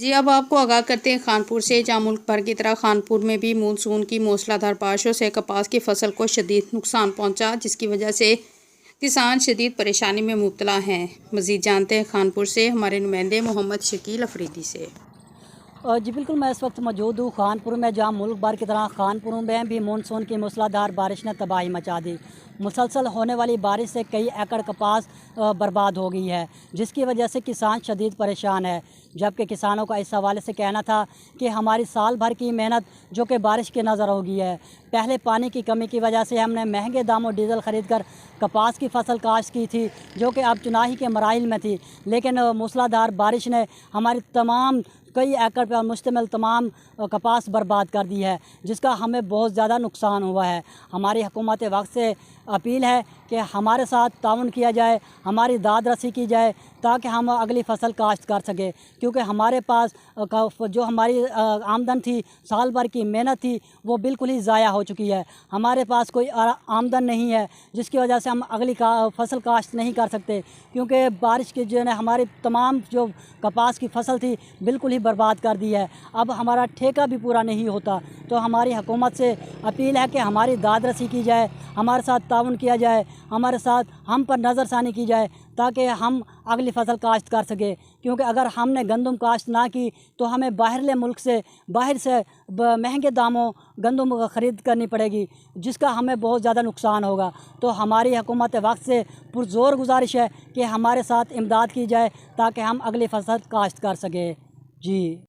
जी, अब आपको आगाह करते हैं खानपुर से, जहां मुल्क भर की तरह खानपुर में भी मानसून की मूसलाधार बारिशों से कपास की फसल को शदीद नुकसान पहुंचा, जिसकी वजह से किसान शदीद परेशानी में मुब्तला हैं। मज़ीद जानते हैं खानपुर से हमारे नुमाइंदे मोहम्मद शकील अफरीदी से। जी बिल्कुल, मैं इस वक्त मौजूद हूँ खानपुर में, जहाँ मुल्क भर की तरह खानपुर में भी मानसून की मूसलाधार बारिश ने तबाही मचा दी। मुसलसल होने वाली बारिश से कई एकड़ कपास बर्बाद हो गई है, जिसकी वजह से किसान शदीद परेशान है। जबकि किसानों का इस हवाले से कहना था कि हमारी साल भर की मेहनत जो कि बारिश की नज़र हो गई है। पहले पानी की कमी की वजह से हमने महंगे दामों डीज़ल ख़रीद कर कपास की फसल काश्त की थी, जो कि अब चुनाही के मराइल में थी। लेकिन मूसलाधार बारिश ने हमारी तमाम कई एकड़ पर मुश्तमिल तमाम कपास बर्बाद कर दी है, जिसका हमें बहुत ज़्यादा नुकसान हुआ है। हमारी हुकूमत वक्त से अपील है कि हमारे साथ ताउन किया जाए, हमारी दाद रसी की जाए, ताकि हम अगली फसल काश्त कर सकें। क्योंकि हमारे पास जो हमारी आमदन थी, साल भर की मेहनत थी, वो बिल्कुल ही ज़ाया हो चुकी है। हमारे पास कोई आमदन नहीं है, जिसकी वजह से हम अगली फसल काश्त नहीं कर सकते। क्योंकि बारिश की जो है हमारी तमाम जो कपास की फसल थी बिल्कुल ही बर्बाद कर दी है। अब हमारा ठेका भी पूरा नहीं होता। तो हमारी हुकूमत से अपील है कि हमारी दाद रसी की जाए, हमारे साथ ताउन किया जाए, हमारे साथ हम पर नज़रसानी की जाए, ताकि हम अगली फसल काश्त कर सके। क्योंकि अगर हमने गंदम काश्त ना की तो हमें बाहरले मुल्क से बाहर से महंगे दामों गंदम ख़रीद करनी पड़ेगी, जिसका हमें बहुत ज़्यादा नुकसान होगा। तो हमारी हुकूमत वक्त से पुरज़ोर गुजारिश है कि हमारे साथ इमदाद की जाए, ताकि हम अगली फसल काश्त कर सकें। जी।